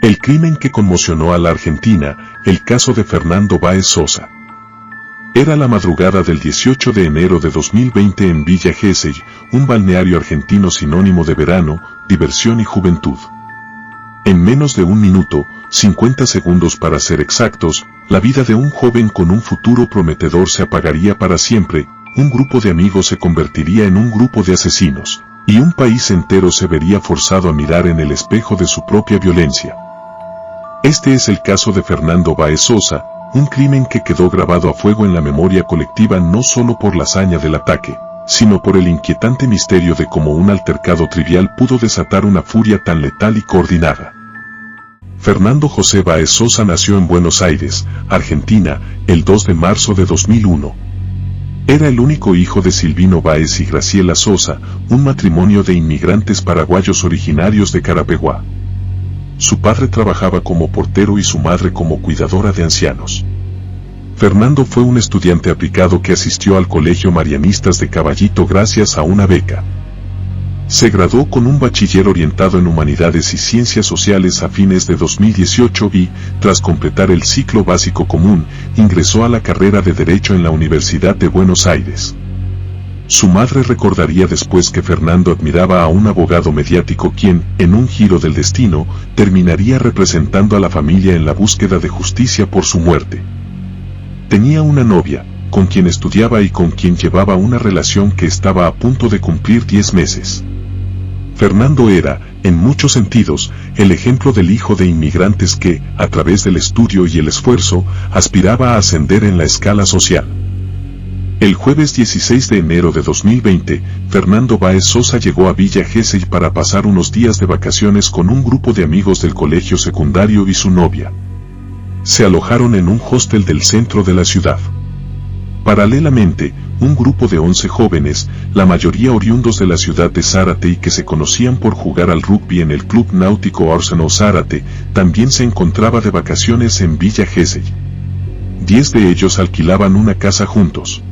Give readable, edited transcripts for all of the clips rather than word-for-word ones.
El crimen que conmocionó a la Argentina, el caso de Fernando Báez Sosa. Era la madrugada del 18 de enero de 2020 en Villa Gesell, un balneario argentino sinónimo de verano, diversión y juventud. En menos de un minuto, 50 segundos para ser exactos, la vida de un joven con un futuro prometedor se apagaría para siempre, un grupo de amigos se convertiría en un grupo de asesinos, y un país entero se vería forzado a mirar en el espejo de su propia violencia. Este es el caso de Fernando Báez Sosa, un crimen que quedó grabado a fuego en la memoria colectiva no solo por la hazaña del ataque, sino por el inquietante misterio de cómo un altercado trivial pudo desatar una furia tan letal y coordinada. Fernando José Báez Sosa nació en Buenos Aires, Argentina, el 2 de marzo de 2001. Era el único hijo de Silvino Báez y Graciela Sosa, un matrimonio de inmigrantes paraguayos originarios de Carapeguá. Su padre trabajaba como portero y su madre como cuidadora de ancianos. Fernando fue un estudiante aplicado que asistió al Colegio Marianistas de Caballito gracias a una beca. Se graduó con un bachiller orientado en Humanidades y Ciencias Sociales a fines de 2018 y, tras completar el ciclo básico común, ingresó a la carrera de Derecho en la Universidad de Buenos Aires. Su madre recordaría después que Fernando admiraba a un abogado mediático quien, en un giro del destino, terminaría representando a la familia en la búsqueda de justicia por su muerte. Tenía una novia, con quien estudiaba y con quien llevaba una relación que estaba a punto de cumplir 10 meses. Fernando era, en muchos sentidos, el ejemplo del hijo de inmigrantes que, a través del estudio y el esfuerzo, aspiraba a ascender en la escala social. El jueves 16 de enero de 2020, Fernando Báez Sosa llegó a Villa Gesell para pasar unos días de vacaciones con un grupo de amigos del colegio secundario y su novia. Se alojaron en un hostel del centro de la ciudad. Paralelamente, un grupo de 11 jóvenes, la mayoría oriundos de la ciudad de Zárate y que se conocían por jugar al rugby en el Club Náutico Arsenal Zárate, también se encontraba de vacaciones en Villa Gesell. 10 de ellos alquilaban una casa juntos.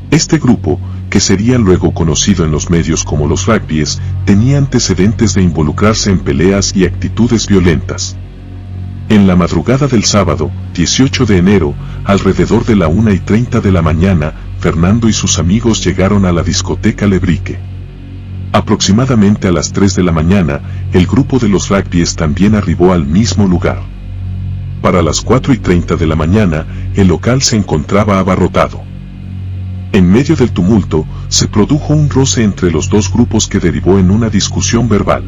Este grupo, que sería luego conocido en los medios como los rugbyes, tenía antecedentes de involucrarse en peleas y actitudes violentas. En la madrugada del sábado, 18 de enero, alrededor de la 1:30 de la mañana, Fernando y sus amigos llegaron a la discoteca Lebrique. Aproximadamente a las 3 de la mañana, el grupo de los rugbyes también arribó al mismo lugar. Para las 4:30 de la mañana, el local se encontraba abarrotado. En medio del tumulto, se produjo un roce entre los dos grupos que derivó en una discusión verbal.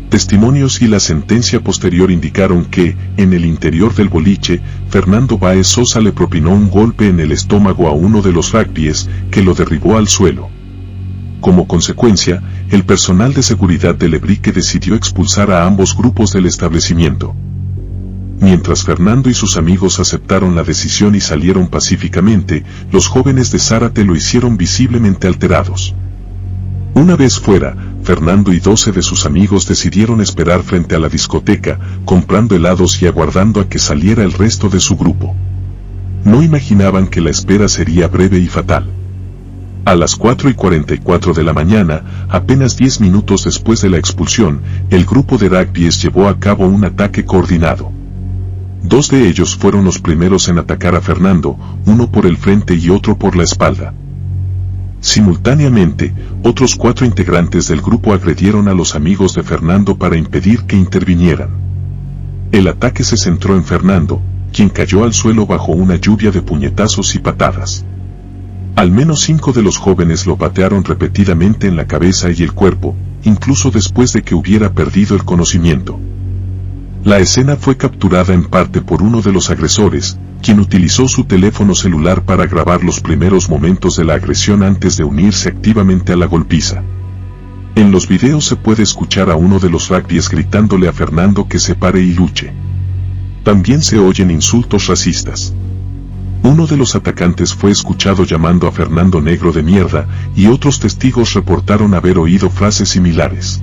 Testimonios y la sentencia posterior indicaron que, en el interior del boliche, Fernando Báez Sosa le propinó un golpe en el estómago a uno de los rugbyes, que lo derribó al suelo. Como consecuencia, el personal de seguridad de Lebrique decidió expulsar a ambos grupos del establecimiento. Mientras Fernando y sus amigos aceptaron la decisión y salieron pacíficamente, los jóvenes de Zárate lo hicieron visiblemente alterados. Una vez fuera, Fernando y 12 de sus amigos decidieron esperar frente a la discoteca, comprando helados y aguardando a que saliera el resto de su grupo. No imaginaban que la espera sería breve y fatal. A las 4:44 de la mañana, apenas 10 minutos después de la expulsión, el grupo de rugbyes llevó a cabo un ataque coordinado. 2 de ellos fueron los primeros en atacar a Fernando, uno por el frente y otro por la espalda. Simultáneamente, otros 4 integrantes del grupo agredieron a los amigos de Fernando para impedir que intervinieran. El ataque se centró en Fernando, quien cayó al suelo bajo una lluvia de puñetazos y patadas. Al menos 5 de los jóvenes lo patearon repetidamente en la cabeza y el cuerpo, incluso después de que hubiera perdido el conocimiento. La escena fue capturada en parte por uno de los agresores, quien utilizó su teléfono celular para grabar los primeros momentos de la agresión antes de unirse activamente a la golpiza. En los videos se puede escuchar a uno de los rugbyes gritándole a Fernando que se pare y luche. También se oyen insultos racistas. Uno de los atacantes fue escuchado llamando a Fernando negro de mierda, y otros testigos reportaron haber oído frases similares.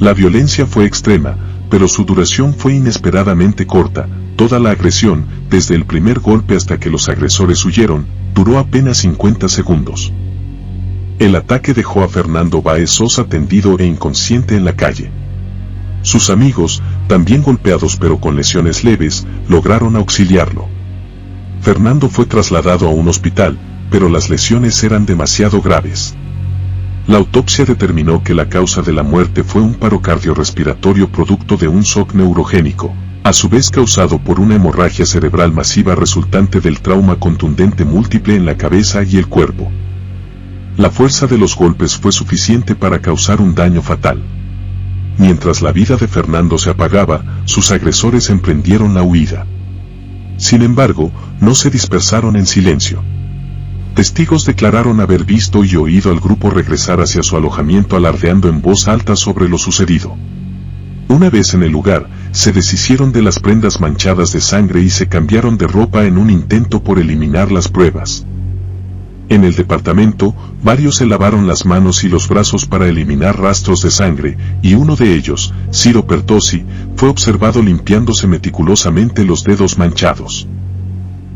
La violencia fue extrema, pero su duración fue inesperadamente corta. Toda la agresión, desde el primer golpe hasta que los agresores huyeron, duró apenas 50 segundos. El ataque dejó a Fernando Báez Sosa tendido e inconsciente en la calle. Sus amigos, también golpeados pero con lesiones leves, lograron auxiliarlo. Fernando fue trasladado a un hospital, pero las lesiones eran demasiado graves. La autopsia determinó que la causa de la muerte fue un paro cardiorrespiratorio producto de un shock neurogénico, a su vez causado por una hemorragia cerebral masiva resultante del trauma contundente múltiple en la cabeza y el cuerpo. La fuerza de los golpes fue suficiente para causar un daño fatal. Mientras la vida de Fernando se apagaba, sus agresores emprendieron la huida. Sin embargo, no se dispersaron en silencio. Testigos declararon haber visto y oído al grupo regresar hacia su alojamiento alardeando en voz alta sobre lo sucedido. Una vez en el lugar, se deshicieron de las prendas manchadas de sangre y se cambiaron de ropa en un intento por eliminar las pruebas. En el departamento, varios se lavaron las manos y los brazos para eliminar rastros de sangre, y uno de ellos, Ciro Pertossi, fue observado limpiándose meticulosamente los dedos manchados.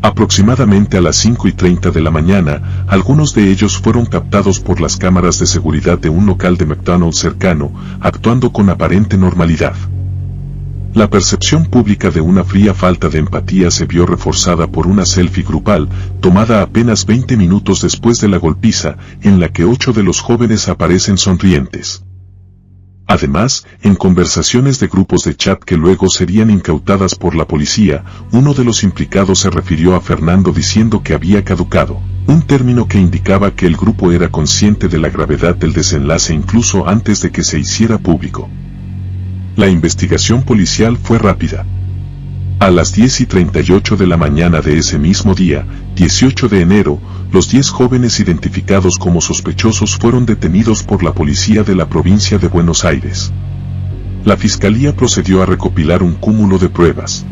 Aproximadamente a las 5:30 de la mañana, algunos de ellos fueron captados por las cámaras de seguridad de un local de McDonald's cercano, actuando con aparente normalidad. La percepción pública de una fría falta de empatía se vio reforzada por una selfie grupal, tomada apenas 20 minutos después de la golpiza, en la que 8 de los jóvenes aparecen sonrientes. Además, en conversaciones de grupos de chat que luego serían incautadas por la policía, uno de los implicados se refirió a Fernando diciendo que había caducado, un término que indicaba que el grupo era consciente de la gravedad del desenlace incluso antes de que se hiciera público. La investigación policial fue rápida. A las 10:38 de la mañana de ese mismo día, 18 de enero, los 10 jóvenes identificados como sospechosos fueron detenidos por la policía de la provincia de Buenos Aires. La fiscalía procedió a recopilar un cúmulo de pruebas.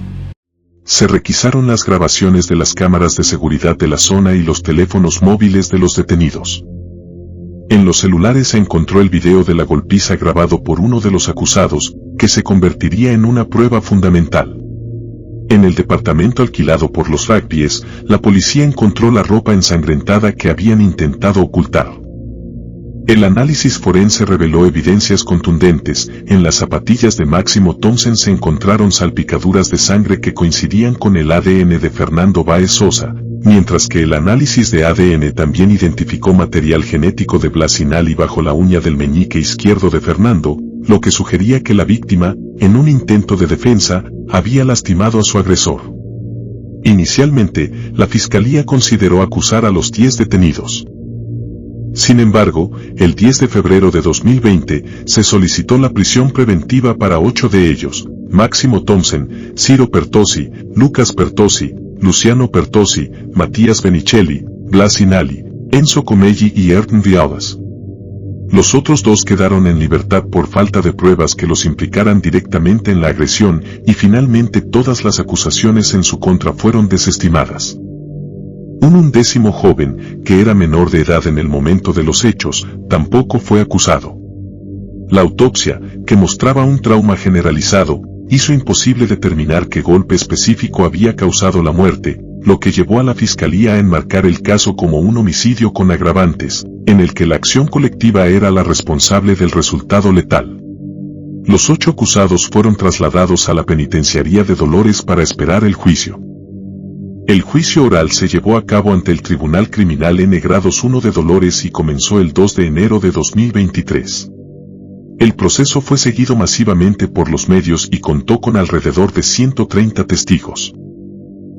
Se requisaron las grabaciones de las cámaras de seguridad de la zona y los teléfonos móviles de los detenidos. En los celulares se encontró el video de la golpiza grabado por uno de los acusados, que se convertiría en una prueba fundamental. En el departamento alquilado por los rugbyes, la policía encontró la ropa ensangrentada que habían intentado ocultar. El análisis forense reveló evidencias contundentes. En las zapatillas de Máximo Thompson se encontraron salpicaduras de sangre que coincidían con el ADN de Fernando Báez Sosa, mientras que el análisis de ADN también identificó material genético de Blas Sinali bajo la uña del meñique izquierdo de Fernando, lo que sugería que la víctima, en un intento de defensa, había lastimado a su agresor. Inicialmente, la fiscalía consideró acusar a los 10 detenidos. Sin embargo, el 10 de febrero de 2020, se solicitó la prisión preventiva para 8 de ellos: Máximo Thompson, Ciro Pertossi, Lucas Pertossi, Luciano Pertossi, Matías Benicelli, Blas Sinali, Enzo Comelli y Ayrton Vialas. Los otros 2 quedaron en libertad por falta de pruebas que los implicaran directamente en la agresión, y finalmente todas las acusaciones en su contra fueron desestimadas. Un 11º joven, que era menor de edad en el momento de los hechos, tampoco fue acusado. La autopsia, que mostraba un trauma generalizado, hizo imposible determinar qué golpe específico había causado la muerte, lo que llevó a la fiscalía a enmarcar el caso como un homicidio con agravantes, en el que la acción colectiva era la responsable del resultado letal. Los 8 acusados fueron trasladados a la penitenciaría de Dolores para esperar el juicio. El juicio oral se llevó a cabo ante el Tribunal Criminal N Grados 1 de Dolores y comenzó el 2 de enero de 2023. El proceso fue seguido masivamente por los medios y contó con alrededor de 130 testigos.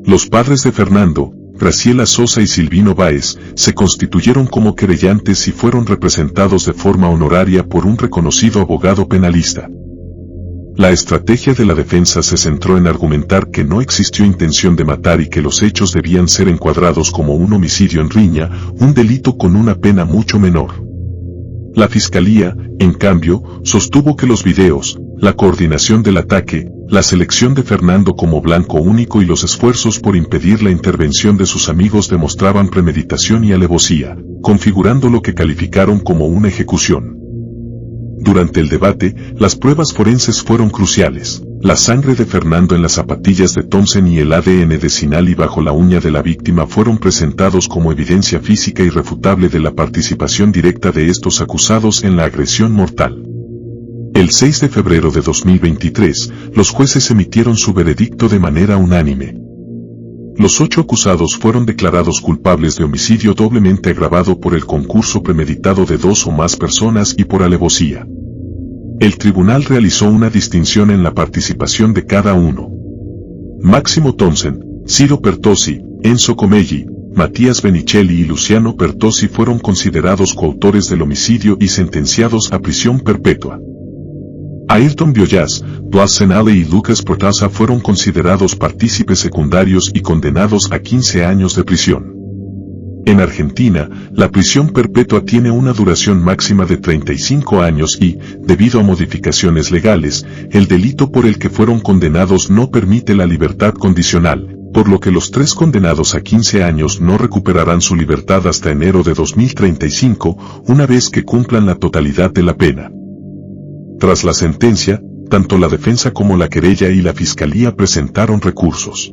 Los padres de Fernando, Graciela Sosa y Silvino Báez, se constituyeron como querellantes y fueron representados de forma honoraria por un reconocido abogado penalista. La estrategia de la defensa se centró en argumentar que no existió intención de matar y que los hechos debían ser encuadrados como un homicidio en riña, un delito con una pena mucho menor. La fiscalía, en cambio, sostuvo que los videos, la coordinación del ataque, la selección de Fernando como blanco único y los esfuerzos por impedir la intervención de sus amigos demostraban premeditación y alevosía, configurando lo que calificaron como una ejecución. Durante el debate, las pruebas forenses fueron cruciales. La sangre de Fernando en las zapatillas de Thompson y el ADN de Sinali bajo la uña de la víctima fueron presentados como evidencia física irrefutable de la participación directa de estos acusados en la agresión mortal. El 6 de febrero de 2023, los jueces emitieron su veredicto de manera unánime. Los 8 acusados fueron declarados culpables de homicidio doblemente agravado por el concurso premeditado de 2 o más personas y por alevosía. El tribunal realizó una distinción en la participación de cada uno. Máximo Thomsen, Ciro Pertossi, Enzo Comelli, Matías Benicelli y Luciano Pertossi fueron considerados coautores del homicidio y sentenciados a prisión perpetua. Ayrton Biollas, Blas Senale y Lucas Portaza fueron considerados partícipes secundarios y condenados a 15 años de prisión. En Argentina, la prisión perpetua tiene una duración máxima de 35 años y, debido a modificaciones legales, el delito por el que fueron condenados no permite la libertad condicional, por lo que los 3 condenados a 15 años no recuperarán su libertad hasta enero de 2035, una vez que cumplan la totalidad de la pena. Tras la sentencia, tanto la defensa como la querella y la fiscalía presentaron recursos.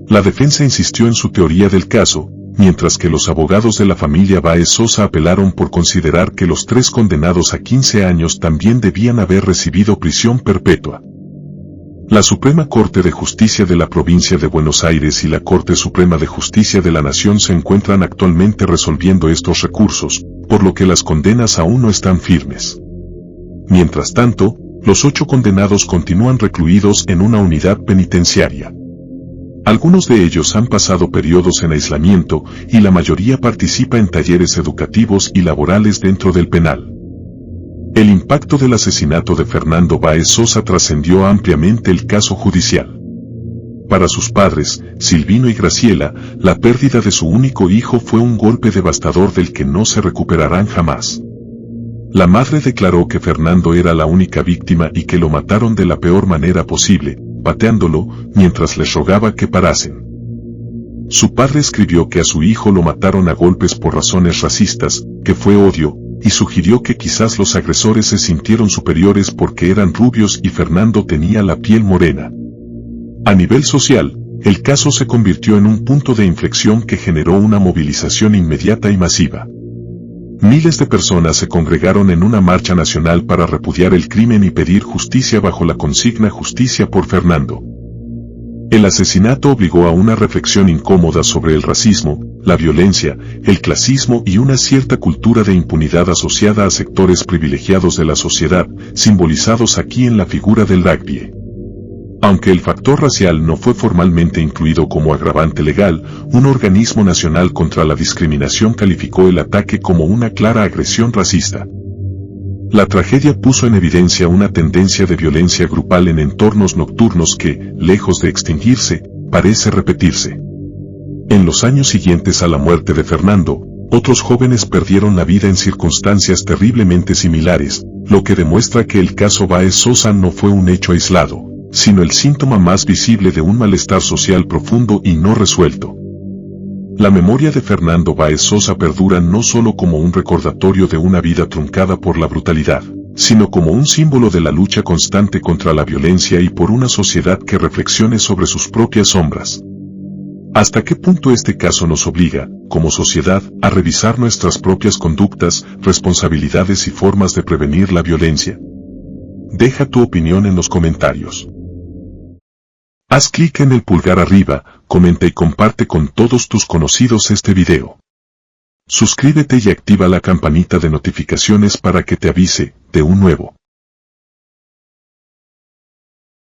La defensa insistió en su teoría del caso, mientras que los abogados de la familia Báez Sosa apelaron por considerar que los 3 condenados a 15 años también debían haber recibido prisión perpetua. La Suprema Corte de Justicia de la Provincia de Buenos Aires y la Corte Suprema de Justicia de la Nación se encuentran actualmente resolviendo estos recursos, por lo que las condenas aún no están firmes. Mientras tanto, los 8 condenados continúan recluidos en una unidad penitenciaria. Algunos de ellos han pasado periodos en aislamiento y la mayoría participa en talleres educativos y laborales dentro del penal. El impacto del asesinato de Fernando Báez Sosa trascendió ampliamente el caso judicial. Para sus padres, Silvino y Graciela, la pérdida de su único hijo fue un golpe devastador del que no se recuperarán jamás. La madre declaró que Fernando era la única víctima y que lo mataron de la peor manera posible, pateándolo, mientras les rogaba que parasen. Su padre escribió que a su hijo lo mataron a golpes por razones racistas, que fue odio, y sugirió que quizás los agresores se sintieron superiores porque eran rubios y Fernando tenía la piel morena. A nivel social, el caso se convirtió en un punto de inflexión que generó una movilización inmediata y masiva. Miles de personas se congregaron en una marcha nacional para repudiar el crimen y pedir justicia bajo la consigna Justicia por Fernando. El asesinato obligó a una reflexión incómoda sobre el racismo, la violencia, el clasismo y una cierta cultura de impunidad asociada a sectores privilegiados de la sociedad, simbolizados aquí en la figura del rugby. Aunque el factor racial no fue formalmente incluido como agravante legal, un organismo nacional contra la discriminación calificó el ataque como una clara agresión racista. La tragedia puso en evidencia una tendencia de violencia grupal en entornos nocturnos que, lejos de extinguirse, parece repetirse. En los años siguientes a la muerte de Fernando, otros jóvenes perdieron la vida en circunstancias terriblemente similares, lo que demuestra que el caso Báez Sosa no fue un hecho aislado, sino el síntoma más visible de un malestar social profundo y no resuelto. La memoria de Fernando Báez Sosa perdura no solo como un recordatorio de una vida truncada por la brutalidad, sino como un símbolo de la lucha constante contra la violencia y por una sociedad que reflexione sobre sus propias sombras. ¿Hasta qué punto este caso nos obliga, como sociedad, a revisar nuestras propias conductas, responsabilidades y formas de prevenir la violencia? Deja tu opinión en los comentarios. Haz clic en el pulgar arriba, comenta y comparte con todos tus conocidos este video. Suscríbete y activa la campanita de notificaciones para que te avise de un nuevo